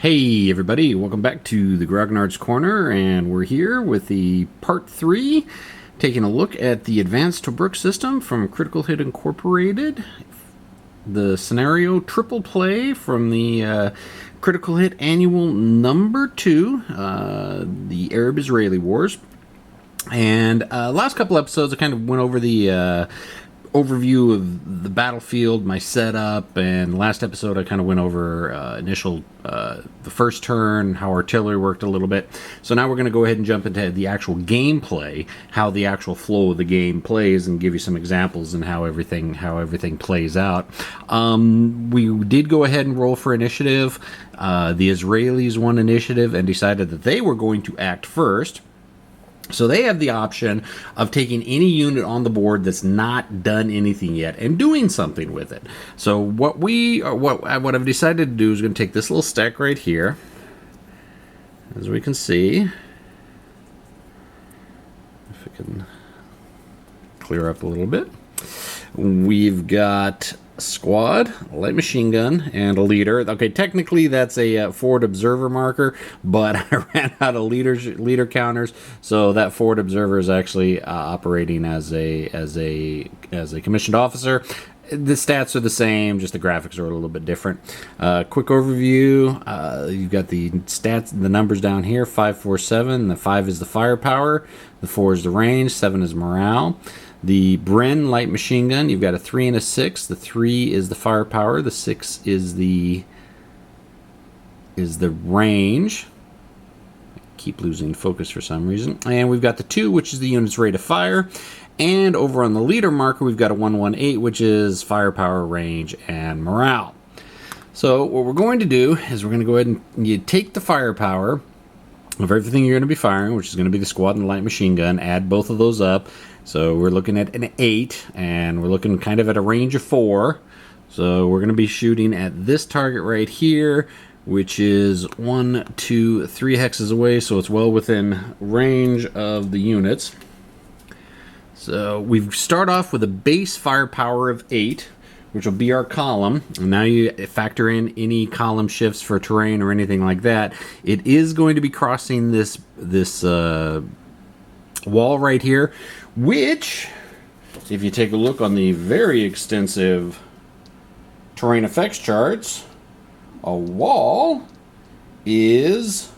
Hey everybody, welcome back to the Grognards Corner, and we're here with the part 3, taking a look at the Advanced Tobruk System from Critical Hit Incorporated, the scenario triple play from the Critical Hit Annual number 2, the Arab-Israeli Wars. And last couple episodes I kind of went over the overview of the battlefield, my setup, and last episode I kind of went over the first turn, how artillery worked a little bit. So now we're going to go ahead and jump into the actual gameplay, how the actual flow of the game plays, and give you some examples and how everything plays out. We did go ahead and roll for initiative. The Israelis won initiative and decided that they were going to act first. So they have the option of taking any unit on the board that's not done anything yet and doing something with it. So what I've decided to do is going to take this little stack right here, as we can see. If I can clear up a little bit, we've got a squad, a light machine gun, and a leader. Okay, technically that's a forward observer marker, but I ran out of leader counters, so that forward observer is actually operating as a commissioned officer. The stats are the same, just the graphics are a little bit different. Quick overview, you've got the stats, the numbers down here, 5, 4, 7. The 5 is the firepower, the 4 is the range, 7 is morale. The Bren light machine gun, you've got a 3 and a 6. The 3 is the firepower, the 6 is the range. I keep losing focus for some reason. And we've got the 2, which is the unit's rate of fire. And over on the leader marker, we've got a 118, which is firepower, range, and morale. So what we're going to do is we're going to go ahead and you take the firepower of everything you're going to be firing, which is going to be the squad and the light machine gun, add both of those up. So we're looking at an 8, and we're looking kind of at a range of 4. So we're going to be shooting at this target right here, which is 1, 2, 3 hexes away, so it's well within range of the units. So we start off with a base firepower of 8, which will be our column. And now you factor in any column shifts for terrain or anything like that. It is going to be crossing this wall right here, which, if you take a look on the very extensive terrain effects charts, a wall is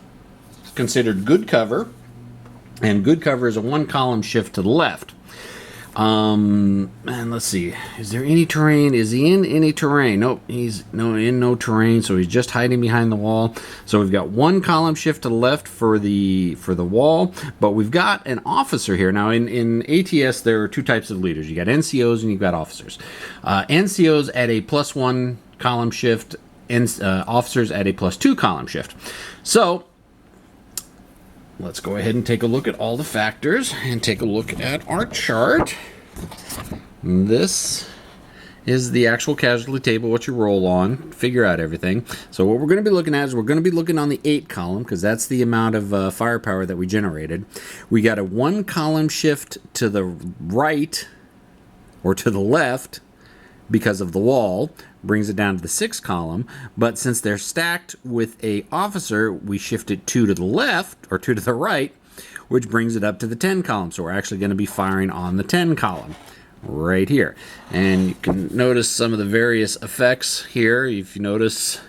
considered good cover, and good cover is a 1 column shift to the left. And let's see, is there any terrain? Is he in any terrain? Nope, he's in no terrain, so he's just hiding behind the wall. So we've got 1 column shift to the left for the wall, but we've got an officer here. Now in ATS there are 2 types of leaders. You got NCOs and you've got officers. NCOs at a +1 column shift, and officers at a +2 column shift. So let's go ahead and take a look at all the factors and take a look at our chart. This is the actual casualty table, what you roll on, figure out everything. So what we're going to be looking at is we're going to be looking on the 8 column, because that's the amount of firepower that we generated. We got a 1 column shift to the right or to the left because of the wall, brings it down to the 6 column, but since they're stacked with a officer, we shift it 2 to the left or 2 to the right, which brings it up to the 10 column. So we're actually going to be firing on the 10 column right here. And you can notice some of the various effects here. If you notice,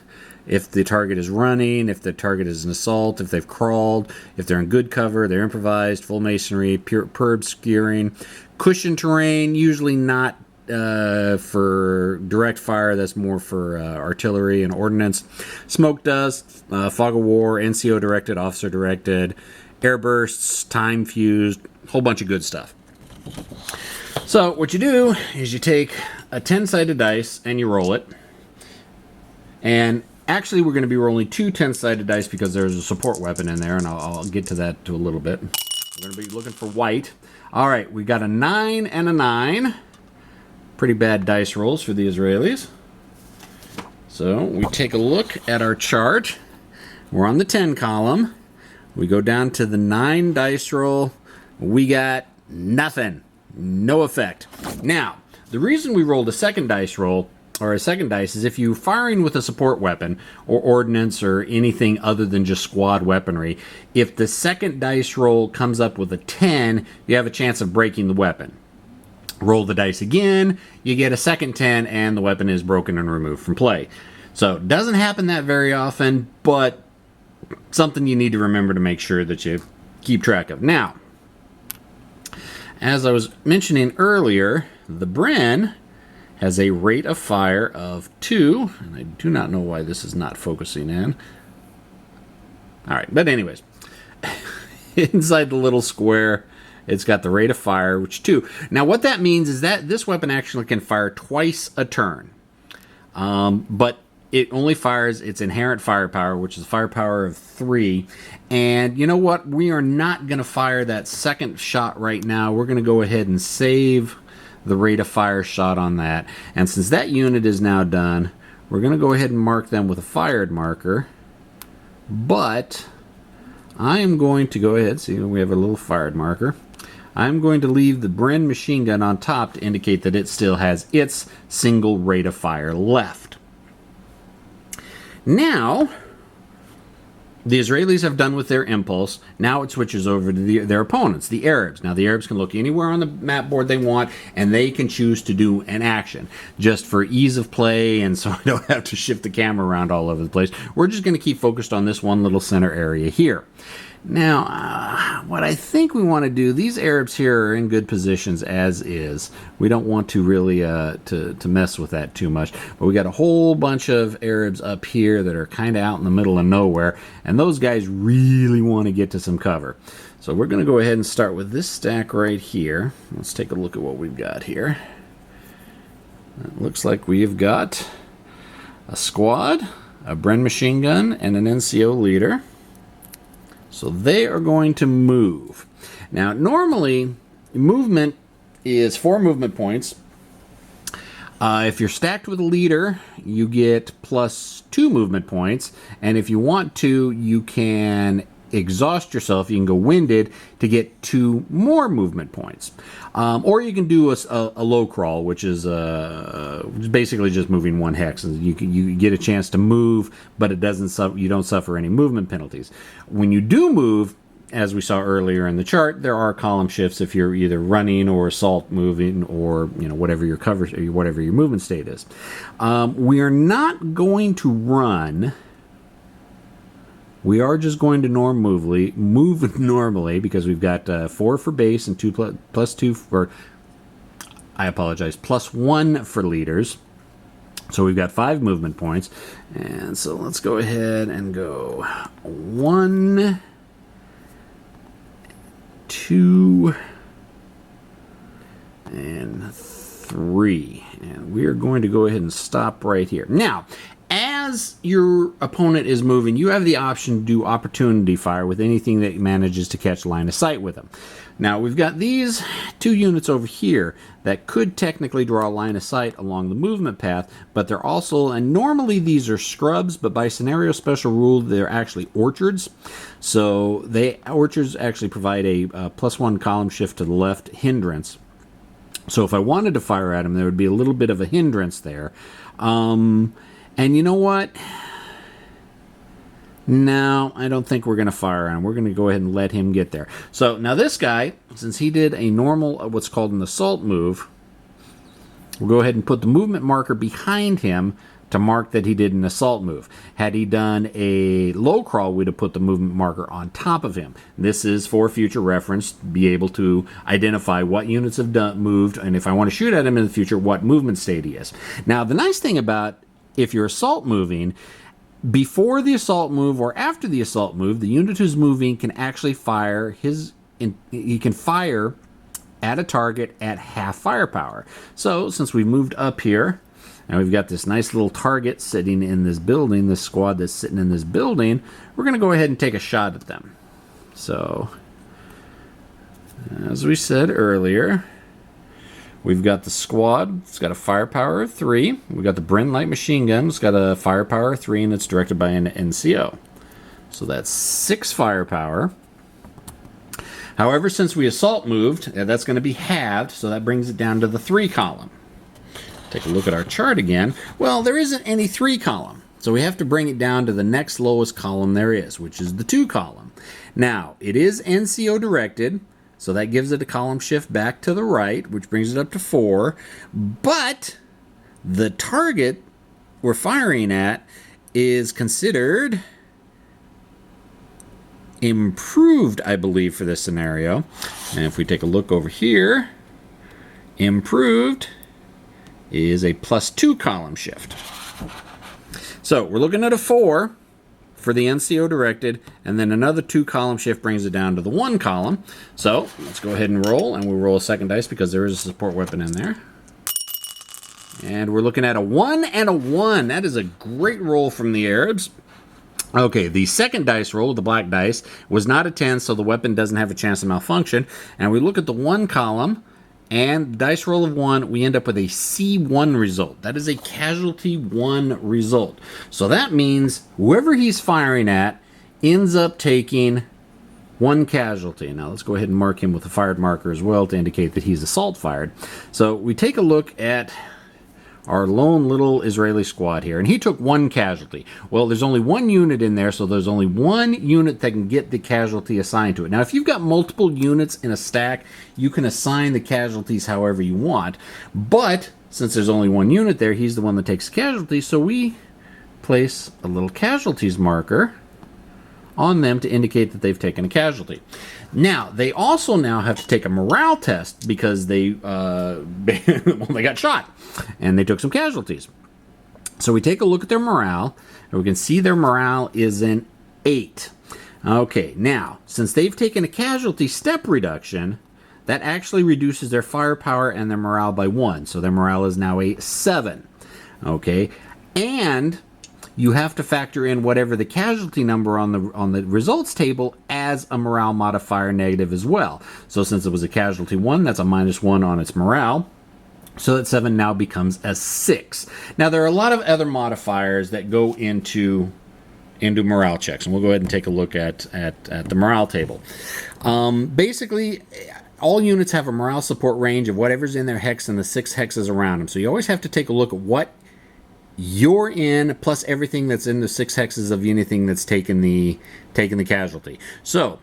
if the target is running, if the target is an assault, if they've crawled, if they're in good cover, they're improvised, full masonry, per obscuring, cushion terrain, usually not for direct fire, that's more for artillery and ordnance. Smoke dust, fog of war, NCO directed, officer directed, air bursts, time fused, whole bunch of good stuff. So what you do is you take a 10-sided dice and you roll it. And actually we're going to be rolling 2 10-sided dice because there's a support weapon in there, and I'll get to that to a little bit. We're going to be looking for white. All right, we got a 9 and a 9. Pretty bad dice rolls for the Israelis. So we take a look at our chart. We're on the 10 column. We go down to the 9 dice roll. We got nothing. No effect. Now, the reason we rolled a second dice roll or a second dice, is if you're firing with a support weapon or ordnance or anything other than just squad weaponry, if the second dice roll comes up with a 10, you have a chance of breaking the weapon. Roll the dice again, you get a second 10, and the weapon is broken and removed from play. So it doesn't happen that very often, but something you need to remember to make sure that you keep track of. Now, as I was mentioning earlier, the Bren has a rate of fire of 2, and I do not know why this is not focusing in. Alright, but anyways, inside the little square, it's got the rate of fire, which 2. Now what that means is that this weapon actually can fire twice a turn. But it only fires its inherent firepower, which is firepower of 3. And you know what? We are not going to fire that second shot right now. We're going to go ahead and save the rate of fire shot on that. And since that unit is now done, we're going to go ahead and mark them with a fired marker. But I am going to go ahead, see, we have a little fired marker. I'm going to leave the Bren machine gun on top to indicate that it still has its single rate of fire left. Now, the Israelis have done with their impulse. Now it switches over to their opponents, the Arabs. Now the Arabs can look anywhere on the map board they want, and they can choose to do an action. Just for ease of play, and so I don't have to shift the camera around all over the place, we're just going to keep focused on this one little center area here. Now, what I think we want to do, these Arabs here are in good positions as is. We don't want to really to mess with that too much. But we got a whole bunch of Arabs up here that are kind of out in the middle of nowhere, and those guys really want to get to some cover. So we're going to go ahead and start with this stack right here. Let's take a look at what we've got here. It looks like we've got a squad, a Bren machine gun, and an NCO leader. So they are going to move. Now, normally, movement is 4 movement points. If you're stacked with a leader, you get +2 movement points. And if you want to, you can exhaust yourself. You can go winded to get 2 more movement points. Or you can do a low crawl, which is basically just moving 1 hex. And you get a chance to move, but it doesn't you don't suffer any movement penalties. When you do move, as we saw earlier in the chart, there are column shifts if you're either running or assault moving, or whatever your cover, or whatever your movement state is. We are not going to run. We are just going to move normally, because we've got 4 for base and 2 plus 2 for, I apologize, +1 for leaders. So we've got 5 movement points. And so let's go ahead and go 1, 2, and 3. And we are going to go ahead and stop right here. Now, as your opponent is moving, you have the option to do opportunity fire with anything that manages to catch line of sight with them. Now, we've got these 2 units over here that could technically draw line of sight along the movement path, but they're also, and normally these are scrubs, but by scenario special rule, they're actually orchards. So orchards actually provide a +1 column shift to the left hindrance. So if I wanted to fire at them, there would be a little bit of a hindrance there. And you know what? No, I don't think we're going to fire on him. We're going to go ahead and let him get there. So now this guy, since he did a normal, what's called an assault move, we'll go ahead and put the movement marker behind him to mark that he did an assault move. Had he done a low crawl, we'd have put the movement marker on top of him. This is for future reference, to be able to identify what units have moved, and if I want to shoot at him in the future, what movement state he is. Now, the nice thing about if you're assault moving, before the assault move or after the assault move, the unit who's moving can actually fire he can fire at a target at half firepower. So since we moved up here, and we've got this nice little target sitting in this building, this squad that's sitting in this building, we're going to go ahead and take a shot at them. So, as we said earlier, we've got the squad. It's got a firepower of 3. We've got the Bren light machine gun. It's got a firepower of 3, and it's directed by an NCO. So that's 6 firepower. However, since we assault moved, that's going to be halved, so that brings it down to the 3 column. take a look at our chart again. Well, there isn't any 3 column. So we have to bring it down to the next lowest column there is, which is the 2 column. Now, it is NCO directed, so that gives it a column shift back to the right, which brings it up to 4. But the target we're firing at is considered improved, I believe, for this scenario. And if we take a look over here, improved is a +2 column shift. So we're looking at a 4 for the NCO directed, and then another 2 column shift brings it down to the 1 column. So let's go ahead and roll, and we'll roll a second dice because there is a support weapon in there. And we're looking at a 1 and a 1. That is a great roll from the Arabs. Okay, the second dice roll, the black dice, was not a 10, so the weapon doesn't have a chance to malfunction. And we look at the 1 column, and dice roll of 1, we end up with a C1 result. That is a casualty 1 result. So that means whoever he's firing at ends up taking 1 casualty. Now let's go ahead and mark him with a fired marker as well to indicate that he's assault fired. So we take a look at our lone little Israeli squad here, and he took 1 casualty. Well, there's only 1 unit in there, so there's only 1 unit that can get the casualty assigned to it. Now, if you've got multiple units in a stack, you can assign the casualties however you want, but since there's only 1 unit there, he's the one that takes the casualty, so we place a little casualties marker on them to indicate that they've taken a casualty. Now, they also now have to take a morale test because they they got shot and they took some casualties. So we take a look at their morale, and we can see their morale is an 8. Okay, now, since they've taken a casualty step reduction, that actually reduces their firepower and their morale by 1. So their morale is now a 7. Okay, and you have to factor in whatever the casualty number on the results table as a morale modifier negative as well. So since it was a casualty 1, that's a -1 on its morale. So that 7 now becomes a 6. Now there are a lot of other modifiers that go into morale checks, and we'll go ahead and take a look at the morale table. Basically, all units have a morale support range of whatever's in their hex and the 6 hexes around them. So you always have to take a look at what you're in, plus everything that's in the 6 hexes of anything that's taken the casualty. So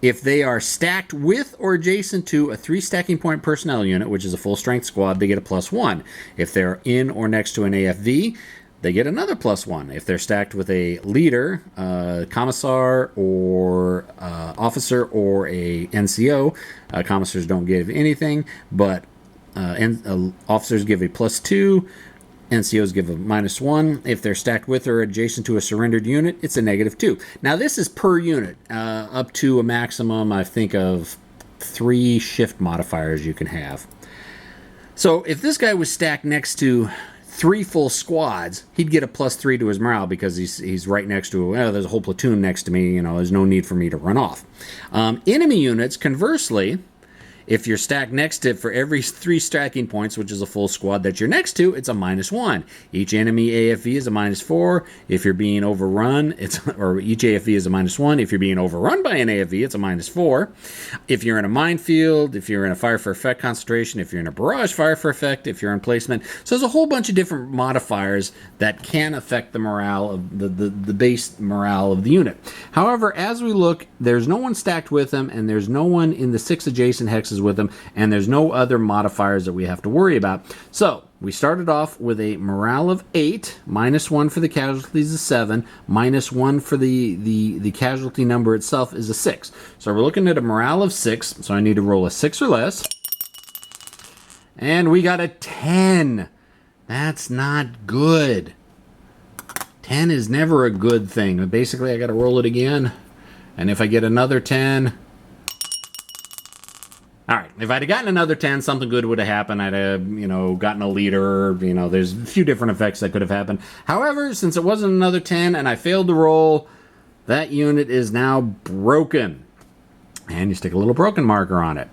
if they are stacked with or adjacent to a 3 stacking point personnel unit, which is a full strength squad, they get a +1. If they're in or next to an AFV, they get another +1. If they're stacked with a leader, commissar, or officer, or a NCO, commissars don't give anything, but officers give a +2. NCOs give a -1. If they're stacked with or adjacent to a surrendered unit, it's a -2. Now this is per unit, up to a maximum, I think, of 3 shift modifiers you can have. So if this guy was stacked next to 3 full squads, he'd get a +3 to his morale because he's right next to, well, there's a whole platoon next to me, there's no need for me to run off. Enemy units, conversely, if you're stacked next to, for every 3 stacking points, which is a full squad that you're next to, it's a -1. Each enemy AFV is a -4. If you're being overrun, or each AFV is a -1. If you're being overrun by an AFV, it's a -4. If you're in a minefield, if you're in a fire for effect concentration, if you're in a barrage fire for effect, if you're in placement. So there's a whole bunch of different modifiers that can affect the morale of the base morale of the unit. However, as we look, there's no one stacked with them, and there's no one in the 6 adjacent hexes with them, and there's no other modifiers that we have to worry about. So we started off with a morale of 8, -1 for the casualties is 7, -1 for the casualty number itself is a 6. So we're looking at a morale of 6, so I need to roll a 6 or less. And we got a 10. That's not good. 10 is never a good thing. Basically, I got to roll it again. And if I get another 10... All right, if I'd have gotten another 10, something good would have happened. I'd have, gotten a leader. There's a few different effects that could have happened. However, since it wasn't another 10 and I failed to roll, that unit is now broken. And you stick a little broken marker on it.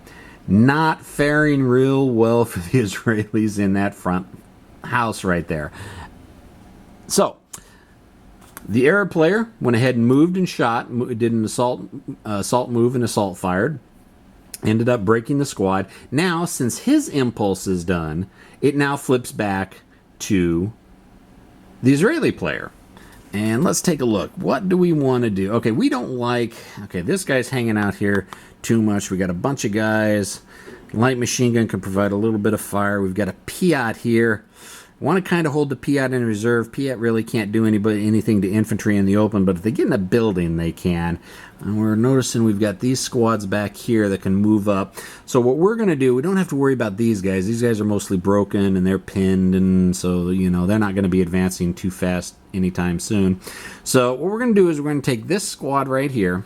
Not faring real well for the Israelis in that front house right there. So, the Arab player went ahead and moved and shot, did an assault move and assault fired. Ended up breaking the squad. Now, since his impulse is done, it now flips back to the Israeli player. And let's take a look. What do we want to do? Okay, we don't like... Okay, this guy's hanging out here too much. We got a bunch of guys. Light machine gun can provide a little bit of fire. We've got a Piat here. Want to kind of hold the Piat in reserve. Piat really can't do anything to infantry in the open, but if they get in a building, they can. And we're noticing we've got these squads back here that can move up. So what we're going to do, we don't have to worry about these guys. These guys are mostly broken and they're pinned, and so, you know, they're not going to be advancing too fast anytime soon. So what we're going to do is we're going to take this squad right here.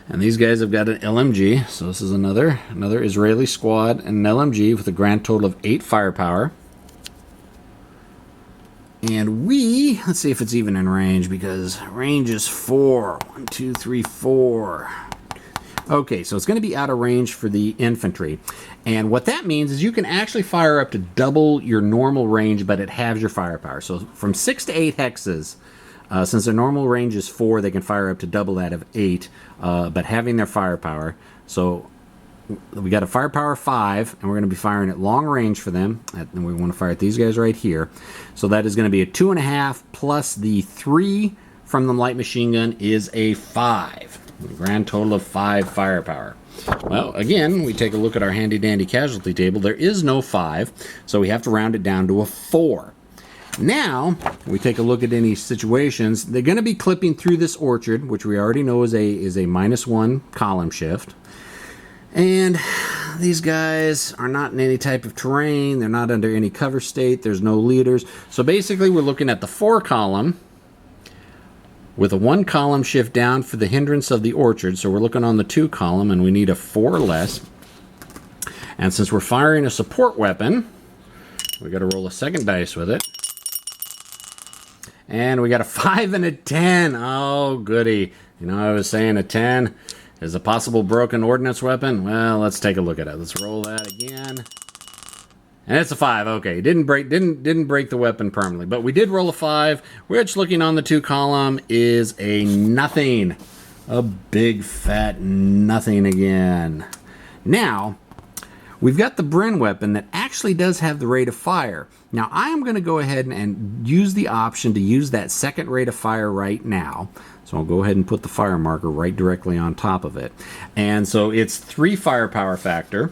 And these guys have got an LMG. So this is another Israeli squad and an LMG with a grand total of 8 firepower. And let's see if it's even in range, because range is 4. 1, 2, 3, 4. Okay, so it's going to be out of range for the infantry. And what that means is you can actually fire up to double your normal range, but it halves your firepower. So from 6 to 8 hexes, since their normal range is 4, they can fire up to double that of 8, but having their firepower. So we got a firepower 5, and we're going to be firing at long range for them. And we want to fire at these guys right here. So that is going to be a 2.5 plus the 3 from the light machine gun is a 5. A grand total of 5 firepower. Well, again, we take a look at our handy dandy casualty table. There is no 5, so we have to round it down to a 4. Now, we take a look at any situations. They're going to be clipping through this orchard, which we already know is a -1 column shift. And these guys are not in any type of terrain. They're not under any cover state. There's no leaders. So basically, we're looking at the 4 column with a 1 column shift down for the hindrance of the orchard. So we're looking on the 2 column, and we need a 4 less. And since we're firing a support weapon, we got to roll a second dice with it. And we got a 5 and a 10. Oh, goody. You know, I was saying a 10 is a possible broken ordnance weapon. Well, let's take a look at it. Let's roll that again. And it's a 5. Okay, didn't break the weapon permanently, but we did roll a 5, which, looking on the 2 column, is a nothing. A big fat nothing again. Now, we've got the Bren weapon that actually does have the rate of fire. Now, I am going to go ahead and use the option to use that second rate of fire right now. So I'll go ahead and put the fire marker right directly on top of it. And so it's 3 firepower factor.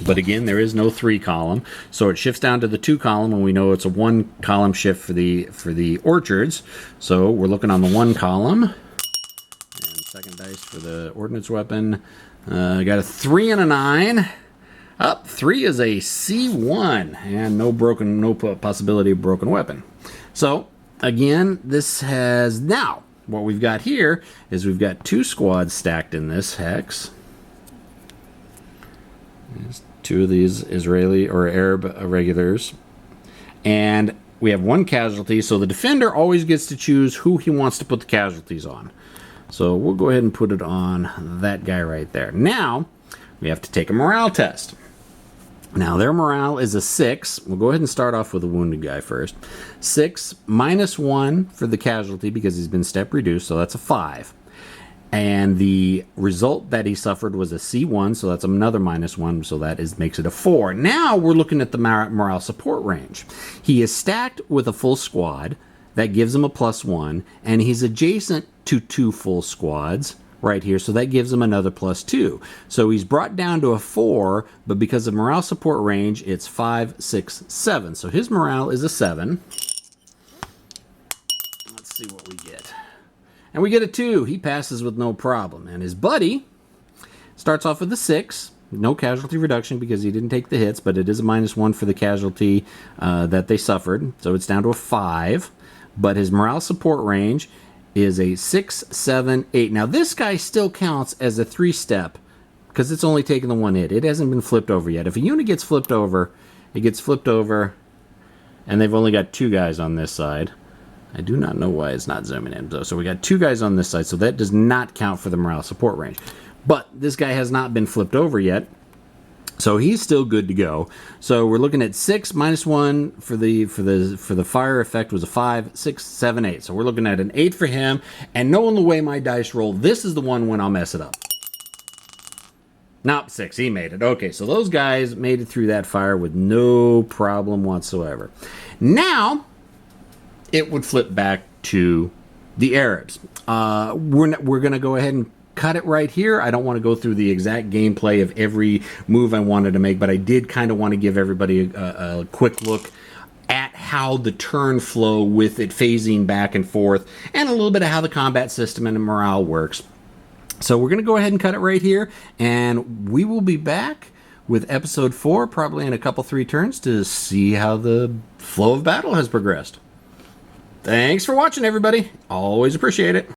But again, there is no 3 column. So it shifts down to the 2 column, and we know it's a 1 column shift for the orchards. So we're looking on the 1 column. And second dice for the ordnance weapon. I got a 3 and a 9. Up 3 is a C1, and no possibility of broken weapon. So again, this has now. What we've got here is we've got 2 squads stacked in this hex. There's 2 of these Israeli or Arab regulars. And we have 1 casualty, so the defender always gets to choose who he wants to put the casualties on. So we'll go ahead and put it on that guy right there. Now, we have to take a morale test. Now, their morale is a 6. We'll go ahead and start off with a wounded guy first. 6 -1 for the casualty because he's been step reduced, so that's a 5. And the result that he suffered was a C1, so that's another -1, so that makes it a 4. Now we're looking at the morale support range. He is stacked with a full squad. That gives him a +1, and he's adjacent to 2 full squads right here, so that gives him another +2. So he's brought down to a 4, but because of morale support range, it's 5, 6, 7. So his morale is a 7. Let's see what we get. And we get a 2. He passes with no problem. And his buddy starts off with a 6. No casualty reduction because he didn't take the hits, but it is a -1 for the casualty that they suffered. So it's down to a 5. But his morale support range is a 6, 7, 8. Now, this guy still counts as a 3-step because it's only taken the 1 hit. It hasn't been flipped over yet. If a unit gets flipped over, it gets flipped over, and they've only got 2 guys on this side. I do not know why it's not zooming in. So we got 2 guys on this side, so that does not count for the morale support range. But this guy has not been flipped over yet, so he's still good to go. So we're looking at 6 -1 for the fire effect was a 5, 6, 7, 8. So we're looking at an 8 for him. And knowing the way my dice roll, this is the one when I'll mess it up. Nope, 6. He made it. Okay, so those guys made it through that fire with no problem whatsoever. Now, it would flip back to the Arabs. We're going to go ahead and cut it right here. I don't want to go through the exact gameplay of every move I wanted to make, but I did kind of want to give everybody a quick look at how the turn flow with it phasing back and forth, and a little bit of how the combat system and the morale works. So we're going to go ahead and cut it right here, and we will be back with episode 4, probably in a couple 3 turns, to see how the flow of battle has progressed. Thanks for watching, everybody. Always appreciate it.